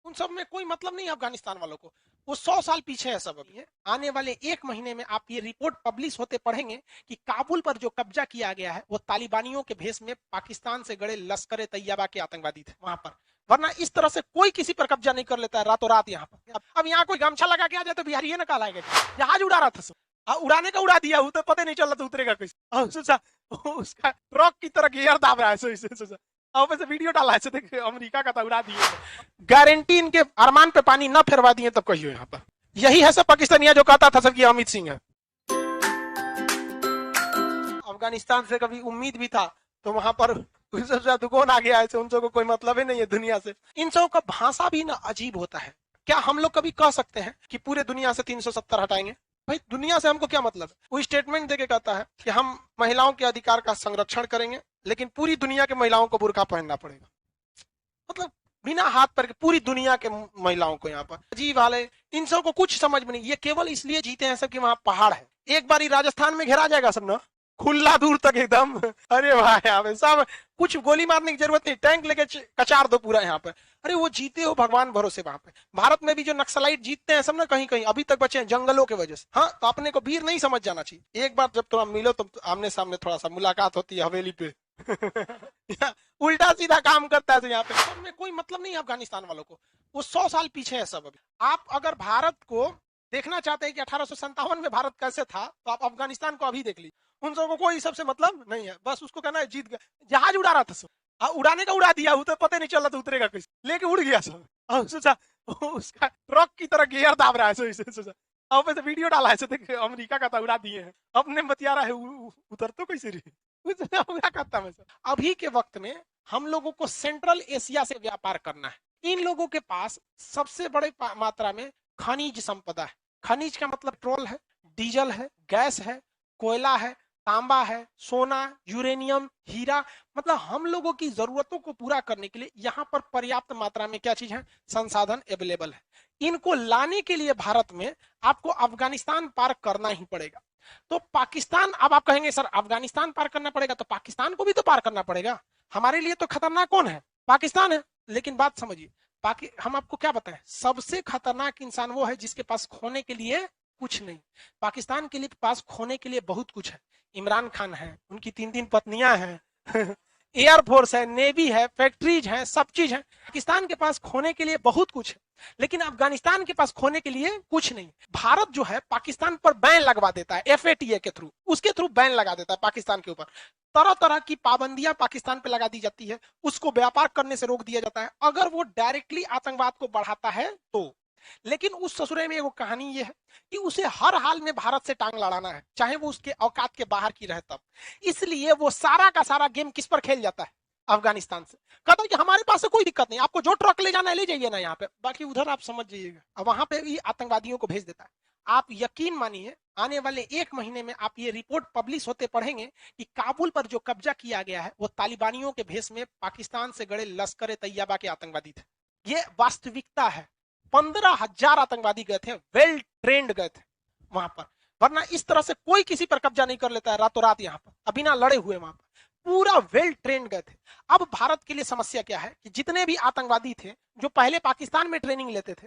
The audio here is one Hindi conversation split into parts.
उन सब में कोई मतलब नहीं अफगानिस्तान वालों को। वो 100 साल पीछे है सब। अभी आने वाले 1 महीने में आप ये रिपोर्ट पब्लिश होते पढ़ेंगे कि काबुल पर जो कब्जा किया गया है वो तालिबानियों के भेष में पाकिस्तान से गड़े लश्कर ए तैयबा के आतंकवादी थे वहां पर। वरना इस तरह से कोई किसी पर कब्जा नहीं कर लेता है रातों रात यहाँ पर। अब यहाँ कोई गमछा लगा के आ जाए तो बिहारी ये ना कहलाएगा जहाज उड़ा रहा था, उड़ाने का उड़ा दिया, तो पता नहीं चल रहा था उतरेगा कैसे। उसका ट्रक की तरह गियर दाब रहा है। अब से वीडियो डाला है, देखिए अमेरिका का तो उड़ा दिए। गारंटी इनके अरमान पे पानी न फेरवा दिए तब कहियो यहाँ पर। यही है सब पाकिस्तानिया जो कहता था सब कि अमित सिंह है। अफगानिस्तान से कभी उम्मीद भी था तो वहां पर दुगुन आ गया है, उन सबको कोई मतलब ही नहीं है दुनिया से। इन सबों का भाषा भी ना अजीब होता है। क्या हम लोग कभी कह सकते हैं कि पूरे दुनिया से 370 हटाएंगे? भाई दुनिया से हमको क्या मतलब है? वो स्टेटमेंट देके कहता है कि हम महिलाओं के अधिकार का संरक्षण करेंगे लेकिन पूरी दुनिया के महिलाओं को बुर्का पहनना पड़ेगा। मतलब बिना हाथ पर पूरी दुनिया के महिलाओं को यहाँ पर अजीब हाल है। इन सबको कुछ समझ में नहीं। ये केवल इसलिए जीते हैं सब कि वहां पहाड़ है। एक बार राजस्थान में घेरा जाएगा सब ना, खुला दूर तक एकदम। अरे भाई यहाँ पे सब कुछ गोली मारने की जरूरत नहीं, टैंक लेके कचार दो पूरा यहाँ पे। अरे वो जीते हो भगवान भरोसे वहां पे। भारत में भी जो नक्सलाइट जीतते हैं सब ना कहीं कहीं अभी तक बचे हैं जंगलों के वजह से। हाँ तो अपने को वीर नहीं समझ जाना चाहिए। एक बार जब थोड़ा मिलो तो आमने सामने थोड़ा सा मुलाकात होती है हवेली पे। उल्टा सीधा काम करता है यहाँ पे। सब में कोई मतलब नहीं अफगानिस्तान वालों को। वो 100 साल पीछे है सब। अभी आप अगर भारत को देखना चाहते हैं कि 1857 में भारत कैसे था तो आप अफगानिस्तान को अभी देख लीजिए। उन सबको कोई सबसे मतलब नहीं है, बस उसको कहना है जीत गए। जहाज उड़ा रहा था सब, उड़ाने का उड़ा दिया, तो पता नहीं चल रहा था उतरेगा कैसे, लेके उड़ गया सब। सोचा उसका ट्रक की तरह गियर दाब रहा है। सोचा अब से वीडियो डाला है, देखिए अमेरिका का तो उड़ा दिए हैं। अपने बतिया रहा है उतर तो कैसे रही। अभी के वक्त में हम लोगों को सेंट्रल एशिया से व्यापार करना है। इन लोगों के पास सबसे बड़े मात्रा में खनिज संपदा है। खनिज का मतलब पेट्रोल है, डीजल है, गैस है, कोयला है, तांबा है, सोना, यूरेनियम, हीरा। मतलब हम लोगों की जरूरतों को पूरा करने के लिए यहाँ पर पर्याप्त मात्रा में क्या चीज है, संसाधन अवेलेबल है। इनको लाने के लिए भारत में आपको अफगानिस्तान पार करना ही पड़ेगा। तो पाकिस्तान, अब आप कहेंगे सर अफगानिस्तान पार करना पड़ेगा तो पाकिस्तान को भी तो पार करना पड़ेगा। हमारे लिए तो खतरनाक कौन है? पाकिस्तान है। लेकिन बात समझिए, हम आपको क्या बताएं, सबसे खतरनाक इंसान वो है जिसके पास खोने के लिए कुछ नहीं। पाकिस्तान के लिए पास खोने के लिए बहुत कुछ है। इमरान खान है, उनकी 3 पत्नियां हैं, एयरफोर्स है, नेवी है, फैक्ट्रीज है, सब चीज है। पाकिस्तान के पास खोने के लिए बहुत कुछ है लेकिन अफगानिस्तान के पास खोने के लिए कुछ नहीं। भारत जो है पाकिस्तान पर बैन लगवा देता है, FATA के थ्रू, उसके थ्रू बैन लगा देता है पाकिस्तान के ऊपर। तरह तरह की पाबंदियां पाकिस्तान पे लगा दी जाती है, उसको व्यापार करने से रोक दिया जाता है अगर वो डायरेक्टली आतंकवाद को बढ़ाता है तो। लेकिन उस ससुरे में वो कहानी ये है कि उसे हर हाल में भारत से टांग लड़ाना है, चाहे वो उसके औकात के बाहर की रहे तब। इसलिए वो सारा का सारा गेम किस पर खेल जाता है, अफगानिस्तान से। कहता है कि हमारे पास से कोई दिक्कत नहीं, आपको जो ट्रक ले जाना है ले जाइए ना यहाँ पे, बाकी उधर आप समझ जाइएगा। अब वहां पे भी आतंकवादियों को भेज देता है। आप यकीन मानिए आने वाले 1 महीने में आप ये रिपोर्ट पब्लिश होते पढ़ेंगे कि काबुल पर जो कब्जा किया गया है वो तालिबानियों के भेष में पाकिस्तान से गड़े लश्कर ए तैयबा के आतंकवादी थे। ये वास्तविकता है। 15,000 आतंकवादी गए थे, वेल ट्रेंड गए थे वहां पर। वरना इस तरह से कोई किसी पर कब्जा नहीं कर लेता है रातों रात यहाँ पर, अभी ना लड़े हुए वहां पर, पूरा वेल ट्रेंड गए थे। अब भारत के लिए समस्या क्या है कि जितने भी आतंकवादी थे जो पहले पाकिस्तान में ट्रेनिंग लेते थे,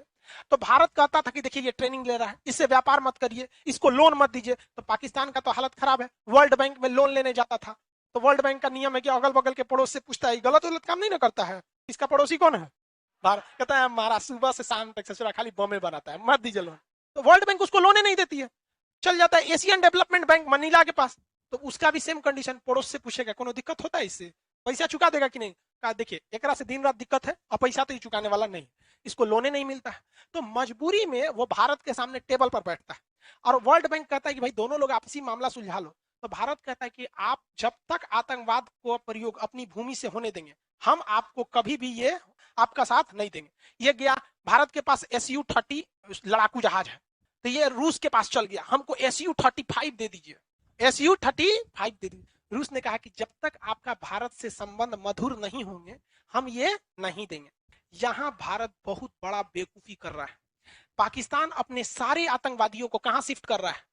तो भारत कहता था कि देखिए ये ट्रेनिंग ले रहा है, इससे व्यापार मत करिए, इसको लोन मत दीजिए। तो पाकिस्तान का तो हालत खराब है, वर्ल्ड बैंक में लोन लेने जाता था तो वर्ल्ड बैंक का नियम है कि अगल बगल के पड़ोस से पूछता है, गलत गलत काम नहीं ना करता है, इसका पड़ोसी कौन है? भारत कहता है हमारा सुबह से शाम तक ससुरा खाली बमे बनाता है, मत दीजिए लोन। तो वर्ल्ड बैंक उसको लोने नहीं देती है, चल जाता है एशियन डेवलपमेंट बैंक मनीला के पास, तो उसका भी सेम कंडीशन, पड़ोस से पूछेगा कोनो दिक्कत होता है इससे, पैसा चुका देगा कि नहीं? कहा देखिए एकरा से दिन रात दिक्कत है और पैसा तो ही चुकाने वाला नहीं, इसको लोने नहीं मिलता है। तो मजबूरी में वो भारत के सामने टेबल पर बैठता है और वर्ल्ड बैंक कहता है कि भाई दोनों लोग आपसी मामला सुलझा लो। तो भारत कहता है कि आप जब तक आतंकवाद को प्रयोग अपनी भूमि से होने देंगे हम आपको कभी भी ये आपका साथ नहीं देंगे। ये गया, भारत के पास SU-30 लड़ाकू जहाज है तो ये रूस के पास चल गया, हमको SU-35 दे दीजिए, SU-35 दे दीजिए। रूस ने कहा कि जब तक आपका भारत से संबंध मधुर नहीं होंगे हम ये नहीं देंगे। यहां भारत बहुत बड़ा बेवकूफी कर रहा है। पाकिस्तान अपने सारे आतंकवादियों को कहां शिफ्ट कर रहा है?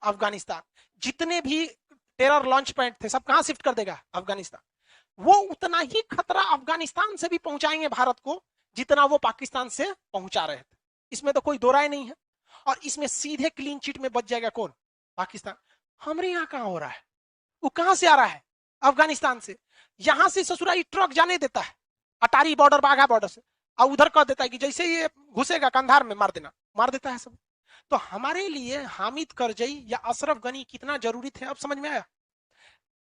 अफगानिस्तान। जितने भी टेरर लॉन्च पॉइंट थे सब कहां शिफ्ट कर देगा? अफगानिस्तान। वो उतना ही खतरा अफगानिस्तान से भी पहुंचाएंगे भारत को जितना वो पाकिस्तान से पहुंचा रहे थे। इसमें तो कोई दो राय नहीं है। और इसमें सीधे क्लीन चिट में बच जाएगा कौन? पाकिस्तान। हमारे यहाँ कहां हो रहा है? वो कहां से आ रहा है? अफगानिस्तान से। यहां से ससुराली ट्रक जाने देता है अटारी बॉर्डर, बाघा बॉर्डर से, और उधर कह देता है कि जैसे ये घुसेगा कंधार में मार देना, मार देता है सब। तो हमारे लिए हामिद करजई या अशरफ गनी कितना जरूरी थे, अब समझ में आया?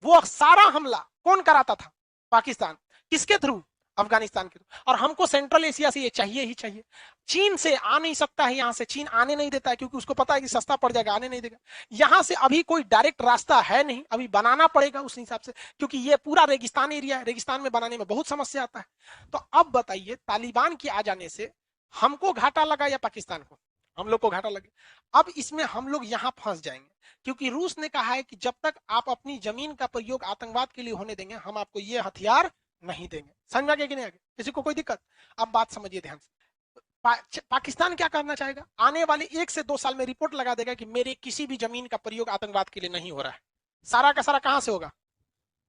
वो सारा हमला कौन कराता था? पाकिस्तान। किसके थ्रू? अफगानिस्तान के थ्रू। और हमको सेंट्रल एशिया से ये चाहिए ही चाहिए। चीन से आ नहीं सकता है, यहां से चीन आने नहीं देता है, क्योंकि उसको पता है कि सस्ता पड़ जाएगा, आने नहीं देगा। यहां से अभी कोई डायरेक्ट रास्ता है नहीं, अभी बनाना पड़ेगा उस हिसाब से, क्योंकि ये पूरा रेगिस्तान एरिया है, रेगिस्तान में बनाने में बहुत समस्या आता है। तो अब बताइए, तालिबान के आ जाने से हमको घाटा लगा या पाकिस्तान को? हम लोग को घाटा लगे। अब इसमें हम लोग यहां फंस जाएंगे, क्योंकि रूस ने कहा है कि जब तक आप अपनी जमीन का प्रयोग आतंकवाद के लिए होने देंगे, हम आपको ये हथियार नहीं देंगे। समझ में आ गया कि नहीं आ गया? किसी को कोई दिक्कत? अब बात समझिए ध्यान से। पाकिस्तान क्या करना चाहेगा? आने वाले 1 से 2 साल में रिपोर्ट लगा देगा कि मेरे किसी भी जमीन का प्रयोग आतंकवाद के लिए नहीं हो रहा है। सारा का सारा कहां से होगा?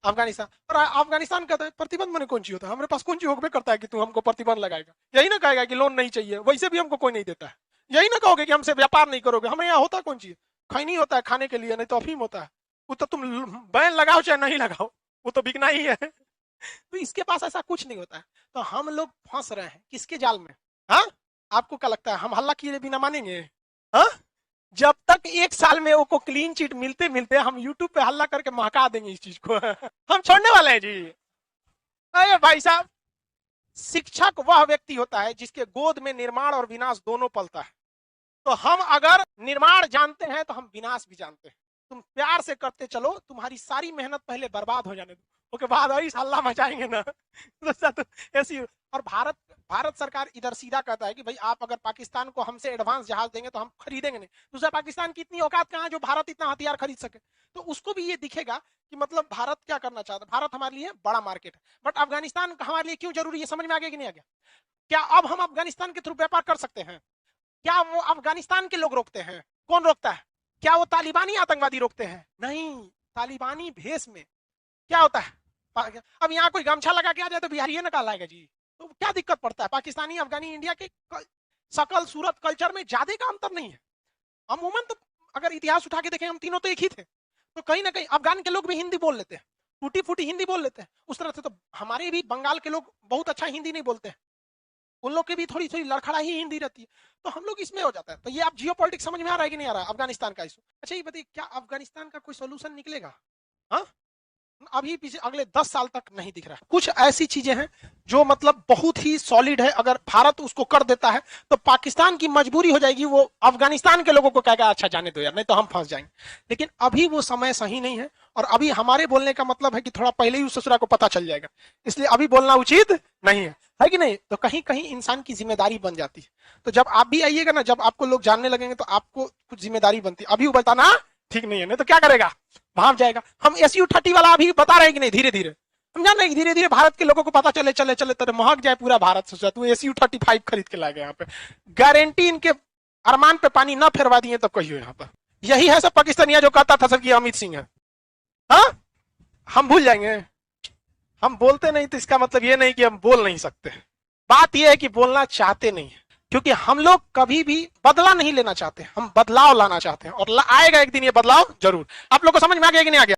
अफगानिस्तान। और अफगानिस्तान कहता है प्रतिबंध मैंने कौन सी होता है, हमारे पास कौन सी होगा करता है कि तू हमको प्रतिबंध लगाएगा? यही ना कहेगा कि लोन नहीं चाहिए, वैसे भी हमको कोई नहीं देता है। यही ना कहोगे कि हमसे व्यापार नहीं करोगे? हमें यहाँ होता कौन चीज? खैनी होता है खाने के लिए, नहीं तो अफीम होता है। वो तो तुम बैन लगाओ चाहे नहीं लगाओ, वो तो बिकना ही है। तो इसके पास ऐसा कुछ नहीं होता है। तो हम लोग फंस रहे हैं किसके जाल में? हाँ, आपको क्या लगता है हम हल्ला किए बिना मानेंगे? हाँ, जब तक 1 साल में वो क्लीन चिट मिलते मिलते हम यूट्यूब पे हल्ला करके महका देंगे इस चीज को। हम छोड़ने वाले हैं जी। अरे भाई साहब, शिक्षक वह व्यक्ति होता है जिसके गोद में निर्माण और विनाश दोनों पलता है। तो हम अगर निर्माण जानते हैं तो हम विनाश भी जानते हैं। तुम प्यार से करते चलो, तुम्हारी सारी मेहनत पहले बर्बाद हो जाने दो, उसके बाद ऐसा हल्ला मचाएंगे ना। तो ऐसी। और भारत सरकार इधर सीधा कहता है कि भाई आप अगर पाकिस्तान को हमसे एडवांस जहाज देंगे तो हम खरीदेंगे नहीं। दूसरा, पाकिस्तान की इतनी औकात कहां है जो भारत इतना हथियार खरीद सके? तो उसको भी ये दिखेगा कि मतलब भारत क्या करना चाहता है। भारत हमारे लिए बड़ा मार्केट है, बट अफगानिस्तान हमारे लिए क्यों जरूरी है? समझ में आ गया कि नहीं आ गया? क्या अब हम अफगानिस्तान के थ्रू व्यापार कर सकते हैं? क्या वो अफगानिस्तान के लोग रोकते हैं? कौन रोकता है? क्या वो तालिबानी आतंकवादी रोकते हैं? नहीं। तालिबानी भेष में क्या होता है? अब यहाँ कोई गमछा लगा के आ जाए तो बिहारी ना काल आएगा जी। तो क्या दिक्कत पड़ता है? पाकिस्तानी, अफगानी, इंडिया के शकल सूरत कल्चर में ज्यादा का अंतर नहीं है। अमूमन तो अगर इतिहास उठा के देखें, हम तीनों तो एक ही थे। तो कहीं ना कहीं अफगान के लोग भी हिंदी बोल लेते हैं, टूटी फूटी हिंदी बोल लेते हैं उस तरह से। तो हमारे भी बंगाल के लोग बहुत अच्छा हिंदी नहीं बोलते हैं, उन लोग की भी थोड़ी थोड़ी लड़खड़ा ही हिंदी रहती है। तो हम लोग इसमें हो जाता है। तो ये आप जियोपॉलिटिक्स समझ में आ रहा है कि नहीं आ रहा है अफगानिस्तान का इशू? अच्छा ये बताइए, क्या अफगानिस्तान का कोई सोल्यूशन निकलेगा? हाँ, अभी पीछे अगले 10 साल तक नहीं दिख रहा है। कुछ ऐसी चीजें हैं जो मतलब बहुत ही सॉलिड है, अगर भारत उसको कर देता है तो पाकिस्तान की मजबूरी हो जाएगी, वो अफगानिस्तान के लोगों को कहेगा अच्छा जाने दो यार, नहीं तो हम फंस जाएंगे। लेकिन अभी वो समय सही नहीं है, और अभी हमारे बोलने का मतलब है कि थोड़ा पहले ही उस ससुरा को पता चल जाएगा, इसलिए अभी बोलना उचित नहीं है कि नहीं? तो कहीं कहीं इंसान की जिम्मेदारी बन जाती है। तो जब आप भी आइएगा ना, जब आपको लोग जानने लगेंगे तो आपको कुछ जिम्मेदारी बनती है। अभी वो बताना ठीक नहीं है, नहीं तो क्या करेगा? भाग जाएगा। हम SU-30 वाला अभी बता रहे हैं कि नहीं, धीरे धीरे हम जान रहे हैं, धीरे धीरे भारत के लोगों को पता चले चले चले तेरे महक जाए पूरा भारत। सोचा तू SU-35 खरीद के लाएगा यहाँ पे, गारंटी इनके अरमान पे पानी ना फेरवा दिए तब कहियो यहाँ पर। यही है सब पाकिस्तानिया जो कहता था सर कि अमित सिंह है। हाँ, हम भूल जाएंगे? हम बोलते नहीं तो इसका मतलब ये नहीं कि हम बोल नहीं सकते। बात यह है कि बोलना चाहते नहीं है, क्योंकि हम लोग कभी भी बदला नहीं लेना चाहते, हम बदलाव लाना चाहते हैं, और आएगा एक दिन ये बदलाव जरूर। आप लोग को समझ में आ गया कि नहीं आ गया?